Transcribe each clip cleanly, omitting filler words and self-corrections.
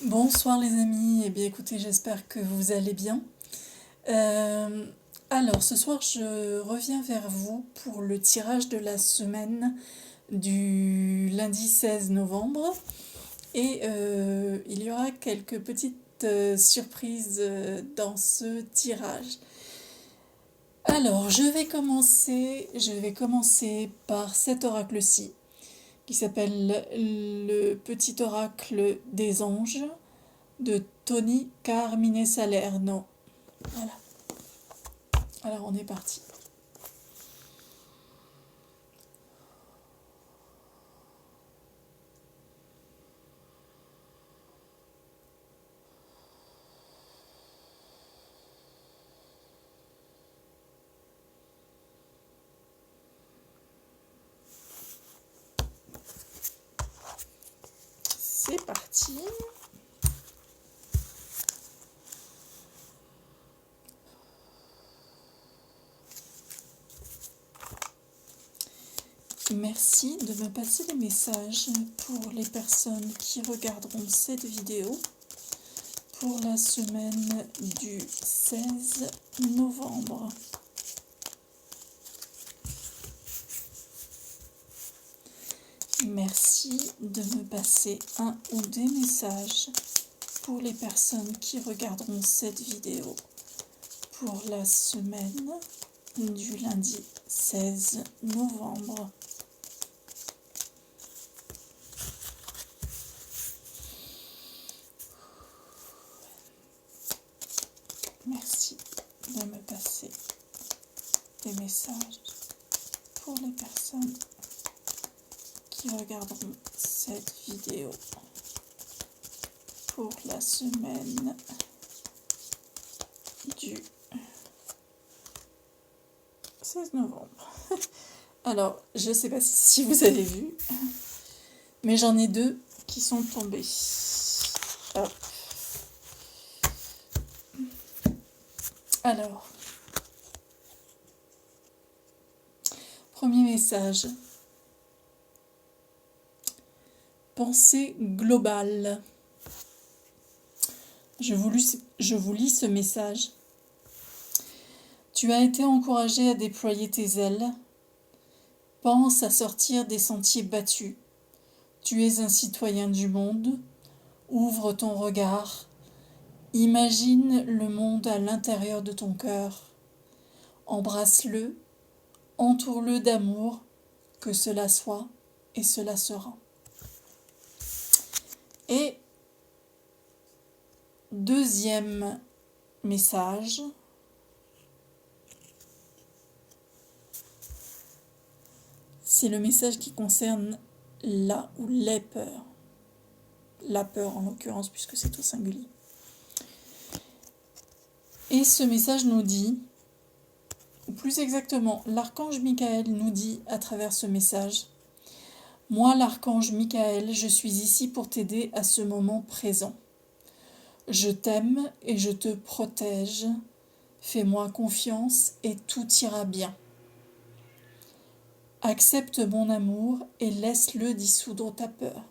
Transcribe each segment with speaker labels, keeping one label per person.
Speaker 1: Bonsoir les amis, eh bien écoutez, j'espère que vous allez bien. Euh, alors ce soir je reviens vers vous pour le tirage de la semaine du lundi 16 novembre et il y aura quelques petites surprises dans ce tirage. Alors je vais commencer par cet oracle-ci qui s'appelle le petit oracle des anges de Tony Carmine Salerno. Voilà, alors on est parti. C'est parti. Merci de me passer les messages pour les personnes qui regarderont cette vidéo pour la semaine du 16 novembre. Merci de me passer un ou des messages pour les personnes qui regarderont cette vidéo pour la semaine du lundi 16 novembre. Merci de me passer des messages pour les personnes qui regarderont cette vidéo pour la semaine du 16 novembre. Alors, je ne sais pas si vous avez vu, mais j'en ai deux qui sont tombés. Hop. Alors, premier message. Pensée globale. Je vous lis ce message. Tu as été encouragé à déployer tes ailes. Pense à sortir des sentiers battus. Tu es un citoyen du monde. Ouvre ton regard. Imagine le monde à l'intérieur de ton cœur. Embrasse-le. Entoure-le d'amour. Que cela soit et cela sera. Et deuxième message. C'est le message qui concerne la ou les peurs. La peur en l'occurrence, puisque c'est au singulier. Et ce message nous dit, ou plus exactement, l'archange Michael nous dit à travers ce message, « Moi, l'archange Michael, je suis ici pour t'aider à ce moment présent. Je t'aime et je te protège. Fais-moi confiance et tout ira bien. Accepte mon amour et laisse-le dissoudre ta peur. »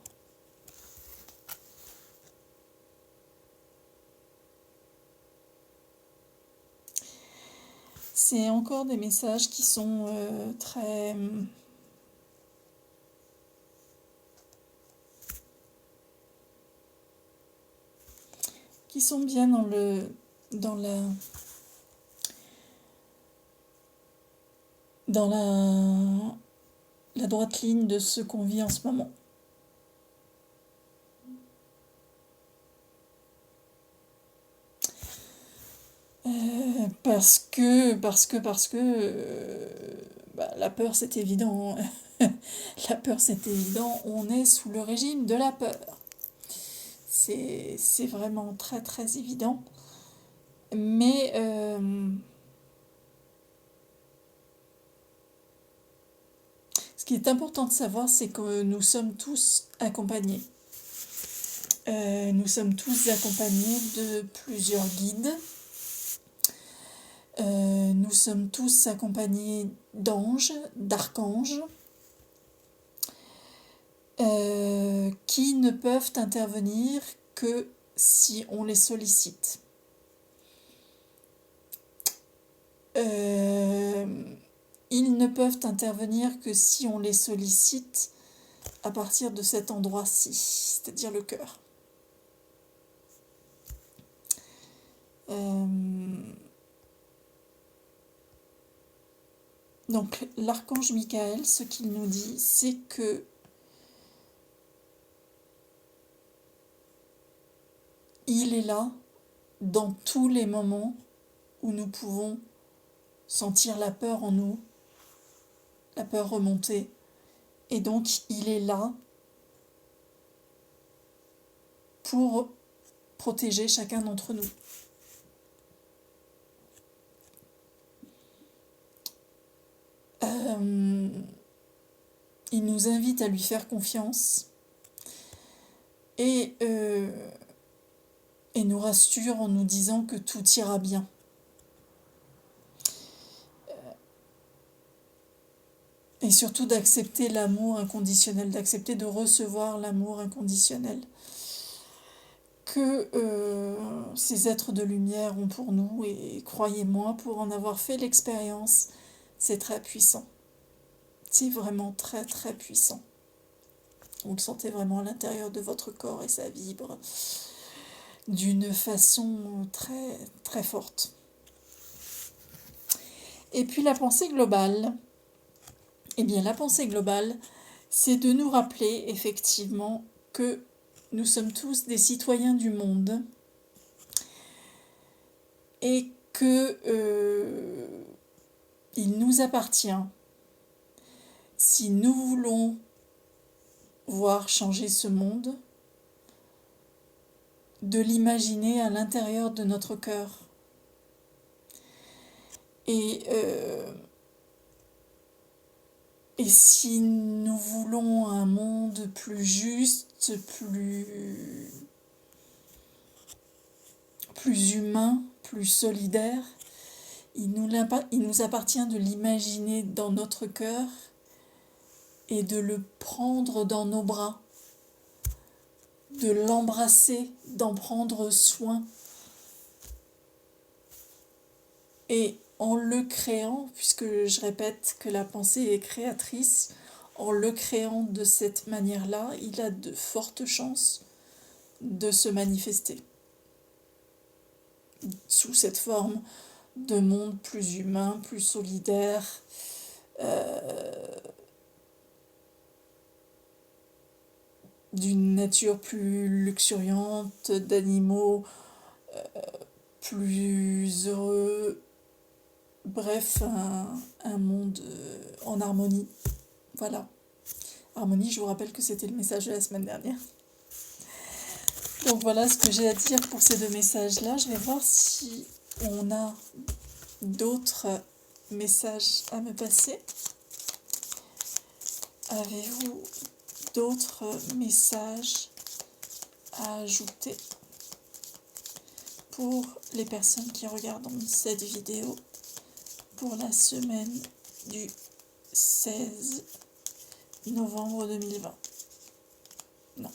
Speaker 1: C'est encore des messages qui sont très... qui sont bien dans la droite ligne de ce qu'on vit en ce moment. Parce que la peur c'est évident. La peur c'est évident, on est sous le régime de la peur. C'est vraiment très très évident. Mais ce qui est important de savoir, c'est que nous sommes tous accompagnés. Nous sommes tous accompagnés de plusieurs guides. Nous sommes tous accompagnés d'anges, d'archanges, qui ne peuvent intervenir que si on les sollicite. Ils ne peuvent intervenir que si on les sollicite à partir de cet endroit-ci, c'est-à-dire le cœur. Donc l'archange Michael, ce qu'il nous dit, c'est que il est là dans tous les moments où nous pouvons sentir la peur en nous, la peur remonter. Et donc il est là pour protéger chacun d'entre nous. Il nous invite à lui faire confiance et nous rassure en nous disant que tout ira bien. Et surtout d'accepter l'amour inconditionnel, d'accepter de recevoir l'amour inconditionnel que ces êtres de lumière ont pour nous. Et croyez-moi, pour en avoir fait l'expérience, c'est très puissant. C'est vraiment très très puissant. Vous le sentez vraiment à l'intérieur de votre corps et ça vibre d'une façon très très forte. Et puis la pensée globale. Eh bien la pensée globale, c'est de nous rappeler effectivement que nous sommes tous des citoyens du monde et que il nous appartient, si nous voulons voir changer ce monde, de l'imaginer à l'intérieur de notre cœur. Et si nous voulons un monde plus juste, plus humain, plus solidaire, il nous appartient de l'imaginer dans notre cœur et de le prendre dans nos bras, de l'embrasser, d'en prendre soin. Et en le créant, puisque je répète que la pensée est créatrice, en le créant de cette manière-là, il a de fortes chances de se manifester sous cette forme de monde plus humain, plus solidaire, d'une nature plus luxuriante, d'animaux plus heureux, bref, un monde en harmonie. Voilà. Harmonie, je vous rappelle que c'était le message de la semaine dernière. Donc voilà ce que j'ai à dire pour ces deux messages-là. Je vais voir si on a d'autres messages à me passer. Avez-vous d'autres messages à ajouter pour les personnes qui regardent cette vidéo pour la semaine du 16 novembre 2020? Non.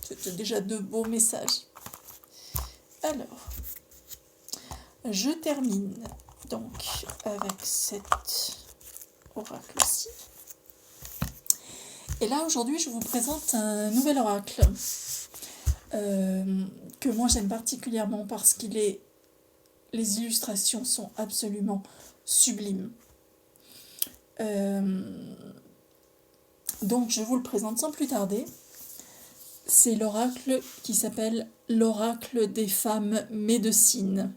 Speaker 1: C'était déjà de beaux messages. Alors, je termine donc avec cet oracle-ci. Et là, aujourd'hui, je vous présente un nouvel oracle que moi j'aime particulièrement parce qu'il est... Les illustrations sont absolument sublimes. Donc, je vous le présente sans plus tarder. C'est l'oracle qui s'appelle l'oracle des femmes médecines.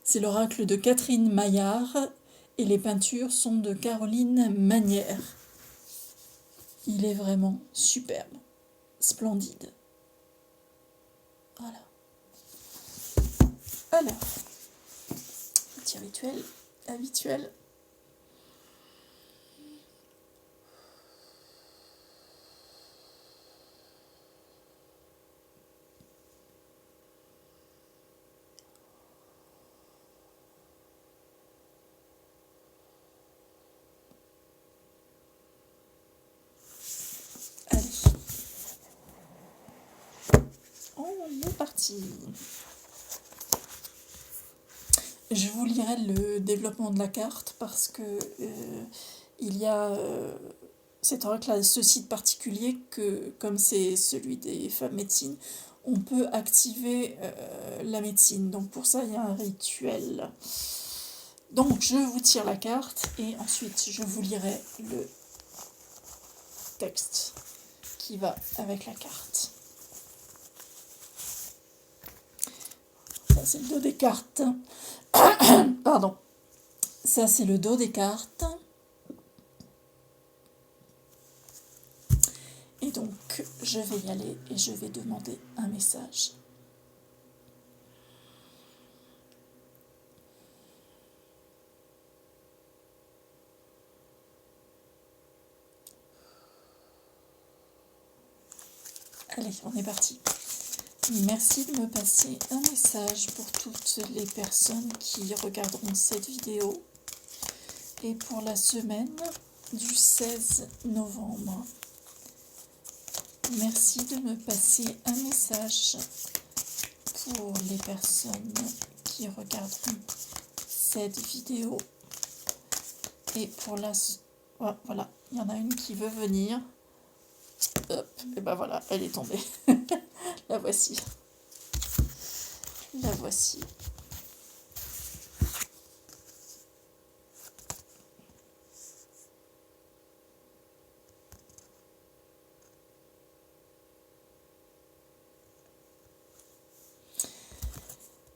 Speaker 1: C'est l'oracle de Catherine Maillard et les peintures sont de Caroline Manière. Il est vraiment superbe, splendide. Voilà. Alors, petit rituel habituel. Allez. parti. Je vous lirai le développement de la carte parce que il y a cet oracle a ceci de particulier que, comme c'est celui des femmes médecines, on peut activer la médecine. Donc pour ça, il y a un rituel. Donc je vous tire la carte et ensuite je vous lirai le texte qui va avec la carte. Ça c'est le dos des cartes. Pardon. Ça c'est le dos des cartes. Et donc je vais y aller et je vais demander un message. Allez, on est parti. Merci de me passer un message pour toutes les personnes qui regarderont cette vidéo et pour la semaine du 16 novembre. Merci de me passer un message pour les personnes qui regarderont cette vidéo et pour la... Voilà, il y en a une qui veut venir. Hop, et ben voilà, elle est tombée. La voici. La voici.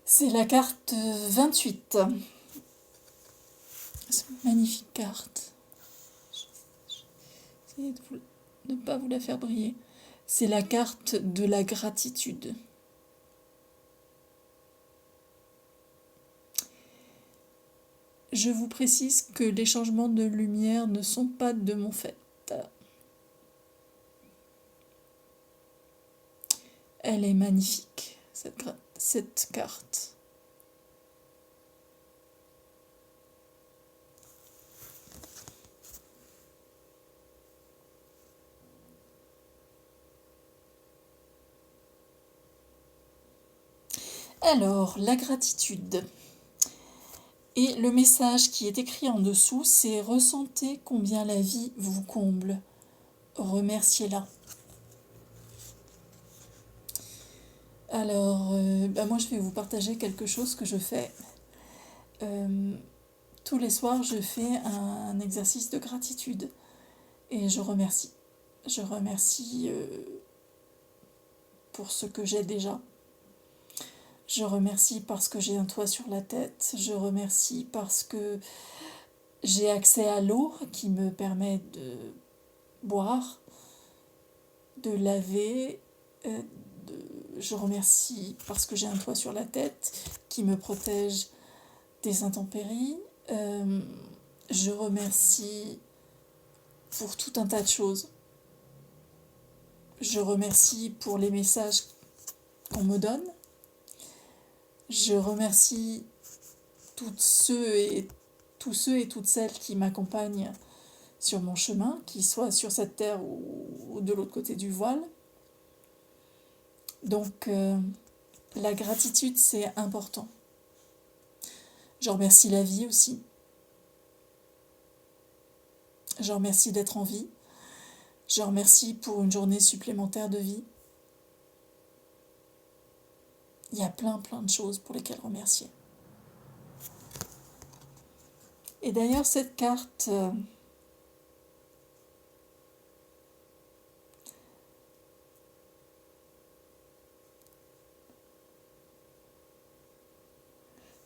Speaker 1: C'est la carte 28. C'est une magnifique carte. Essayez de ne pas vous la faire briller. C'est la carte de la gratitude. Je vous précise que les changements de lumière ne sont pas de mon fait. Elle est magnifique, cette carte. Alors, la gratitude. Et le message qui est écrit en dessous, c'est « Ressentez combien la vie vous comble. Remerciez-la. » Alors, moi je vais vous partager quelque chose que je fais. Tous les soirs, je fais un exercice de gratitude et je remercie. Je remercie pour ce que j'ai déjà. Je remercie parce que j'ai un toit sur la tête. Je remercie parce que j'ai accès à l'eau qui me permet de boire, de laver. Je remercie parce que j'ai un toit sur la tête qui me protège des intempéries. Je remercie pour tout un tas de choses. Je remercie pour les messages qu'on me donne. Je remercie tous ceux et toutes celles qui m'accompagnent sur mon chemin, qu'ils soient sur cette terre ou de l'autre côté du voile. Donc, la gratitude, c'est important. Je remercie la vie aussi. Je remercie d'être en vie. Je remercie pour une journée supplémentaire de vie. Il y a plein de choses pour lesquelles remercier. Et d'ailleurs, cette carte...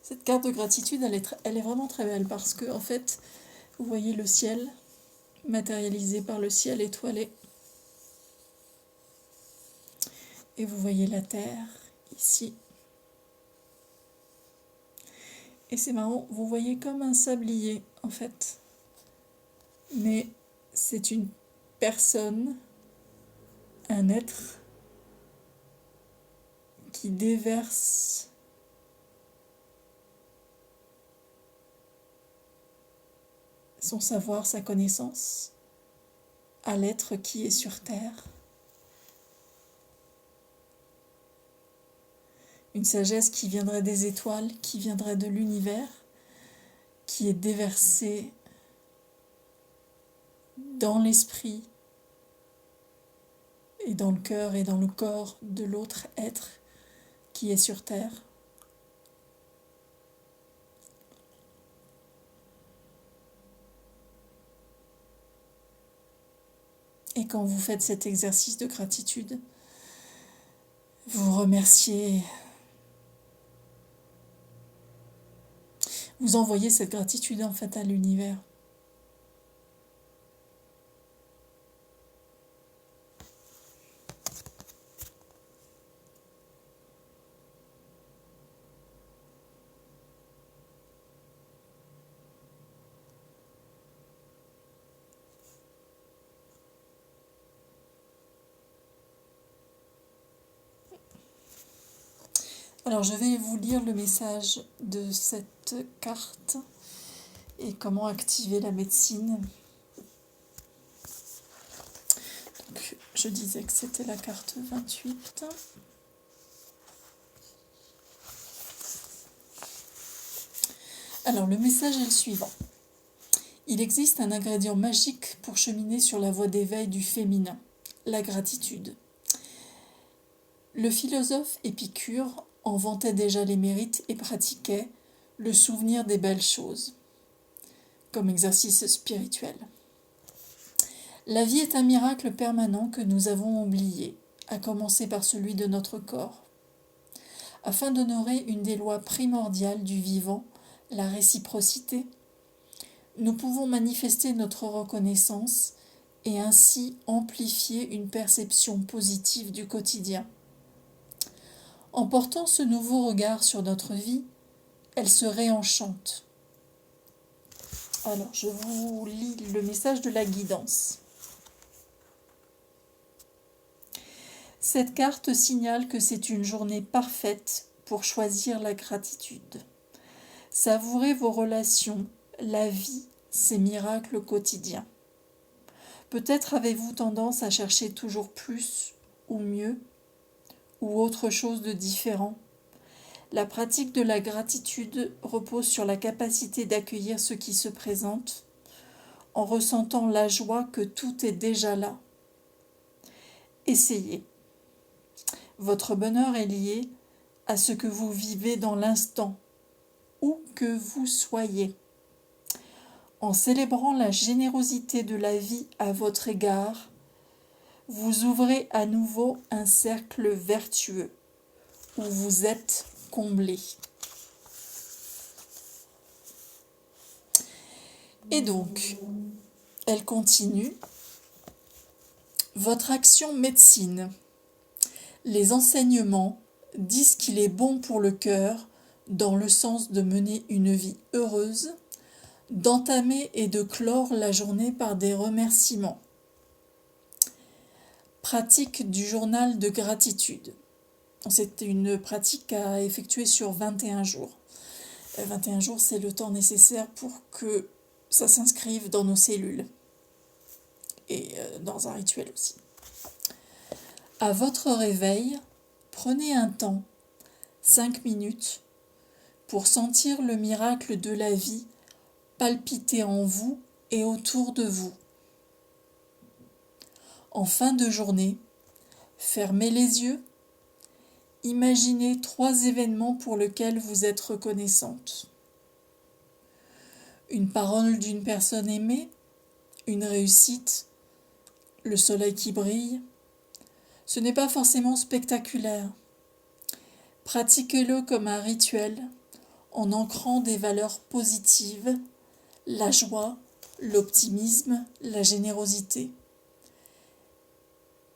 Speaker 1: Cette carte de gratitude, elle est vraiment très belle parce que, en fait, vous voyez le ciel matérialisé par le ciel étoilé. Et vous voyez la terre ici. Et c'est marrant, vous voyez comme un sablier, en fait. Mais c'est une personne, un être qui déverse son savoir, sa connaissance à l'être qui est sur Terre. une sagesse qui viendrait des étoiles, qui viendrait de l'univers, qui est déversée dans l'esprit et dans le cœur et dans le corps de l'autre être qui est sur Terre. Et quand vous faites cet exercice de gratitude, vous remerciez, vous envoyez cette gratitude en fait à l'univers. Alors je vais vous lire le message de cette carte et comment activer la médecine. Donc, je disais que c'était la carte 28. Alors le message est le suivant. Il existe un ingrédient magique pour cheminer sur la voie d'éveil du féminin, la gratitude. Le philosophe Épicure en vantait déjà les mérites et pratiquait le souvenir des belles choses, comme exercice spirituel. La vie est un miracle permanent que nous avons oublié, à commencer par celui de notre corps. Afin d'honorer une des lois primordiales du vivant, la réciprocité, nous pouvons manifester notre reconnaissance et ainsi amplifier une perception positive du quotidien. En portant ce nouveau regard sur notre vie, elle se réenchante. Alors, je vous lis le message de la guidance. Cette carte signale que c'est une journée parfaite pour choisir la gratitude. Savourez vos relations, la vie, ces miracles quotidiens. Peut-être avez-vous tendance à chercher toujours plus ou mieux ou autre chose de différent. La pratique de la gratitude repose sur la capacité d'accueillir ce qui se présente en ressentant la joie que tout est déjà là. Essayez. Votre bonheur est lié à ce que vous vivez dans l'instant, où que vous soyez. En célébrant la générosité de la vie à votre égard, vous ouvrez à nouveau un cercle vertueux où vous êtes comblé. Et donc, elle continue. Votre action médecine. Les enseignements disent qu'il est bon pour le cœur, dans le sens de mener une vie heureuse, d'entamer et de clore la journée par des remerciements. Pratique du journal de gratitude. C'est une pratique à effectuer sur 21 jours. 21 jours, c'est le temps nécessaire pour que ça s'inscrive dans nos cellules et dans un rituel aussi. À votre réveil, prenez un temps, 5 minutes, pour sentir le miracle de la vie palpiter en vous et autour de vous. En fin de journée, fermez les yeux. Imaginez 3 événements pour lesquels vous êtes reconnaissante. Une parole d'une personne aimée, une réussite, le soleil qui brille. Ce n'est pas forcément spectaculaire. Pratiquez-le comme un rituel en ancrant des valeurs positives, la joie, l'optimisme, la générosité.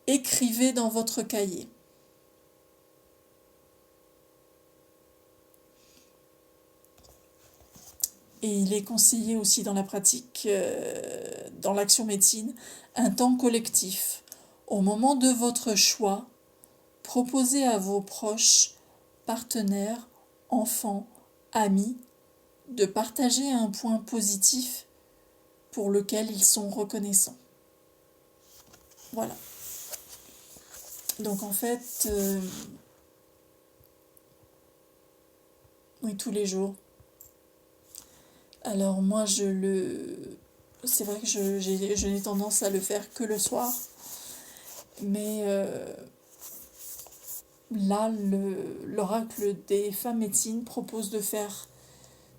Speaker 1: Écrivez dans votre cahier. Et il est conseillé aussi dans la pratique, dans l'action médecine, un temps collectif. Au moment de votre choix, proposez à vos proches, partenaires, enfants, amis, de partager un point positif pour lequel ils sont reconnaissants. Voilà. Donc en fait, Oui, tous les jours. Alors moi, c'est vrai que je n'ai tendance à le faire que le soir. Mais là, l'oracle des femmes médecines propose de faire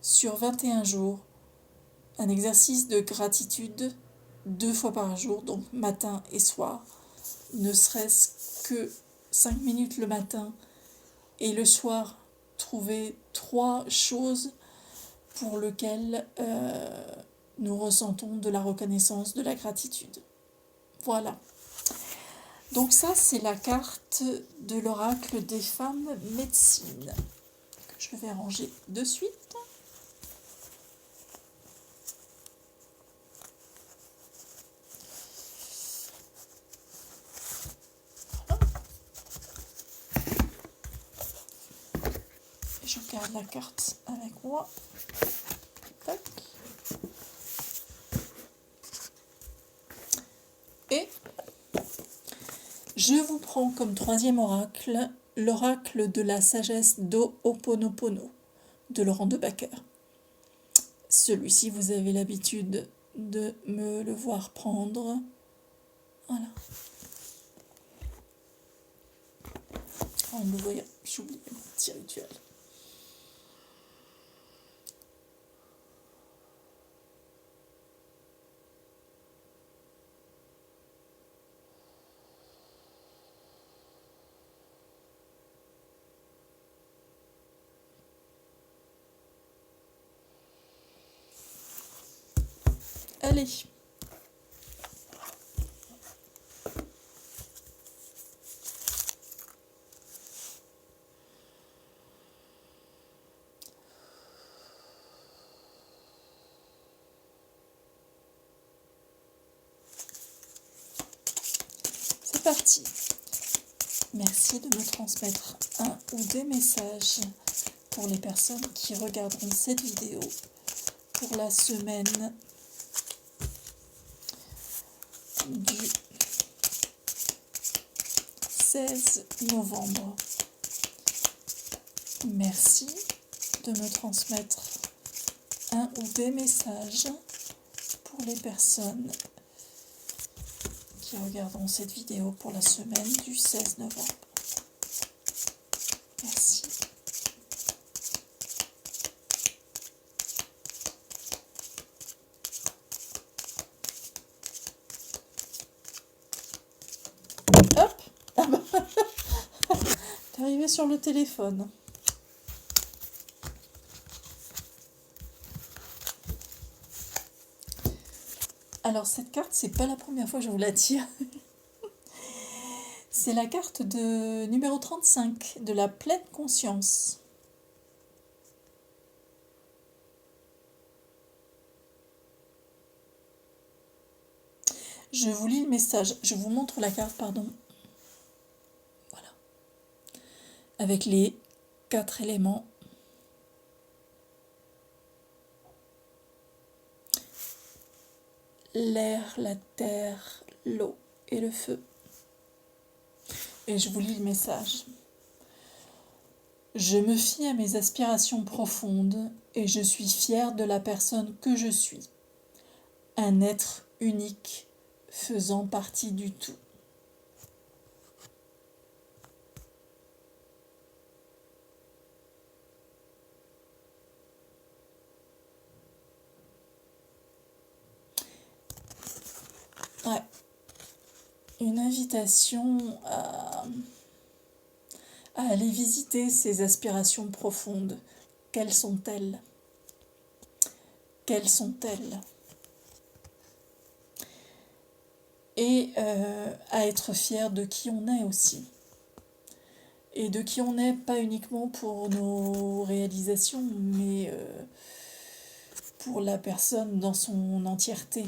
Speaker 1: sur 21 jours un exercice de gratitude 2 fois par jour, donc matin et soir, ne serait-ce que 5 minutes le matin et le soir, trouver 3 choses pour lesquelles nous ressentons de la reconnaissance, de la gratitude. Voilà. Donc ça, c'est la carte de l'oracle des femmes médecines, que je vais ranger de suite. Et je garde la carte avec moi. Tac. Et je vous prends comme troisième oracle l'oracle de la sagesse d'Ho'oponopono de Laurent de Backer. Celui-ci, vous avez l'habitude de me le voir prendre. Voilà. En le voyant, j'ai oublié mon petit rituel. Allez. C'est parti. Merci de me transmettre un ou des messages pour les personnes qui regarderont cette vidéo pour la semaine du 16 novembre. Merci de me transmettre un ou des messages pour les personnes qui regarderont cette vidéo pour la semaine du 16 novembre. Merci. Hop. Ah bah. T'es arrivé sur le téléphone. Alors cette carte, c'est pas la première fois que je vous la tire. C'est la carte de numéro 35 de la pleine conscience. Je vous lis le message, je vous montre la carte, pardon. Voilà. Avec les 4 éléments. L'air, la terre, l'eau et le feu. Et je vous lis le message. Je me fie à mes aspirations profondes et je suis fière de la personne que je suis. Un être unique faisant partie du tout. Ouais. Une invitation à aller visiter ces aspirations profondes. Quelles sont-elles ? Quelles sont-elles ? Et à être fier de qui on est aussi. Et de qui on est, pas uniquement pour nos réalisations, mais pour la personne dans son entièreté.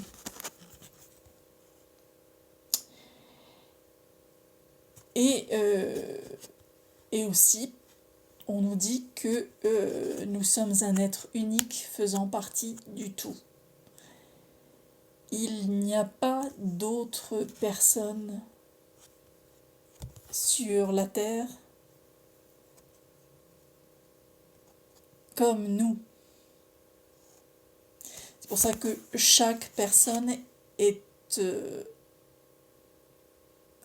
Speaker 1: Et aussi, on nous dit que nous sommes un être unique faisant partie du tout. Il n'y a pas d'autres personnes sur la Terre comme nous. C'est pour ça que chaque personne est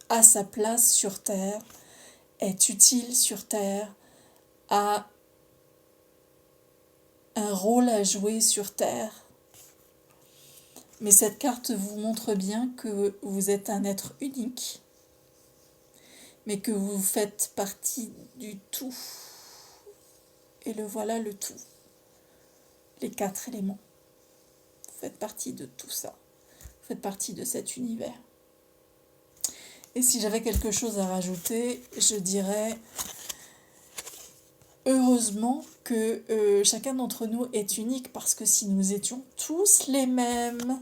Speaker 1: à sa place sur Terre, est utile sur Terre, a un rôle à jouer sur Terre. Mais cette carte vous montre bien que vous êtes un être unique, mais que vous faites partie du tout. Et le voilà le tout. Les 4 éléments. Vous faites partie de tout ça. Vous faites partie de cet univers. Et si j'avais quelque chose à rajouter, je dirais heureusement que chacun d'entre nous est unique, parce que si nous étions tous les mêmes,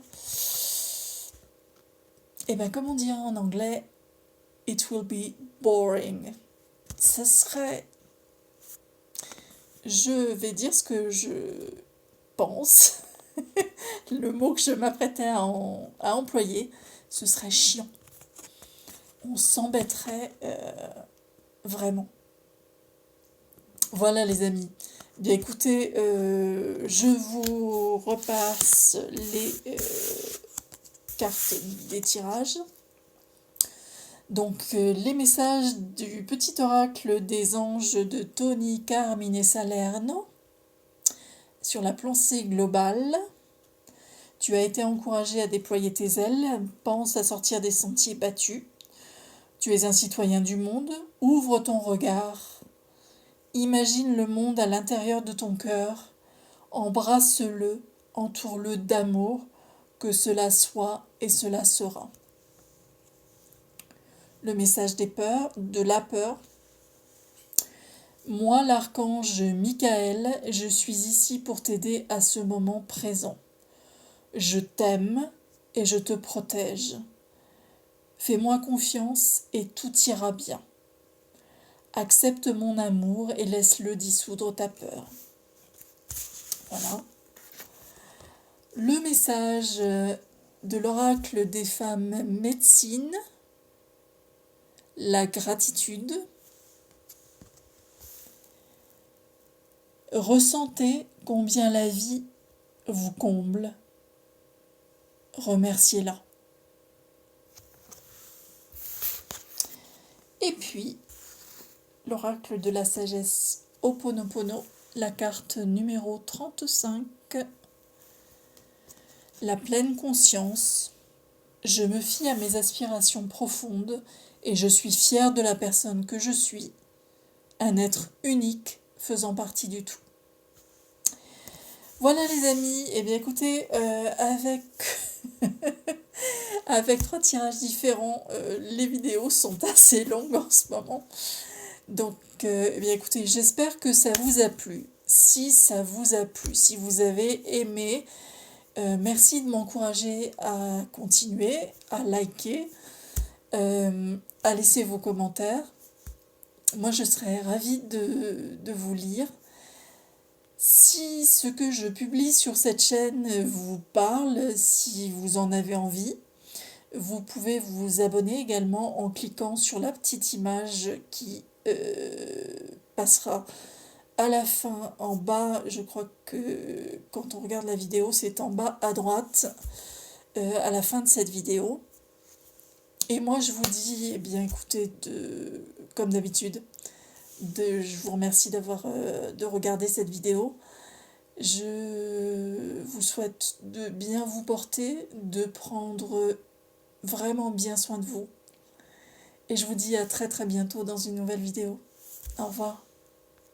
Speaker 1: et bien comme on dirait en anglais, it will be boring. Ça serait... Je vais dire ce que je pense. Le mot que je m'apprêtais à employer, ce serait chiant. On s'embêterait vraiment. Voilà les amis. Bien écoutez, je vous repasse les cartes des tirages. Donc les messages du petit oracle des anges de Tony Carmine Salerno sur la pensée globale. Tu as été encouragé à déployer tes ailes, pense à sortir des sentiers battus. Tu es un citoyen du monde, ouvre ton regard. Imagine le monde à l'intérieur de ton cœur, embrasse-le, entoure-le d'amour, que cela soit et cela sera. Le message des peurs, de la peur. Moi, l'archange Michael, je suis ici pour t'aider à ce moment présent. Je t'aime et je te protège. Fais-moi confiance et tout ira bien. Accepte mon amour et laisse-le dissoudre ta peur. Voilà. Le message de l'oracle des femmes médecine. La gratitude. Ressentez combien la vie vous comble. Remerciez-la. Et puis, l'oracle de la sagesse Ho'oponopono, la carte numéro 35. La pleine conscience. Je me fie à mes aspirations profondes et je suis fière de la personne que je suis, un être unique faisant partie du tout. Voilà les amis, et bien écoutez, avec 3 tirages différents, les vidéos sont assez longues en ce moment. Donc, eh bien écoutez, j'espère que ça vous a plu. Si ça vous a plu, si vous avez aimé, merci de m'encourager à continuer, à liker, à laisser vos commentaires. Moi, je serais ravie de vous lire. Si ce que je publie sur cette chaîne vous parle, si vous en avez envie, vous pouvez vous abonner également en cliquant sur la petite image qui passera à la fin en bas. Je crois que quand on regarde la vidéo, c'est en bas à droite, à la fin de cette vidéo. Et moi, je vous dis, eh bien, écoutez, comme d'habitude, je vous remercie de regarder cette vidéo. Je vous souhaite de bien vous porter, de prendre vraiment bien soin de vous. Et je vous dis à très très bientôt dans une nouvelle vidéo. Au revoir.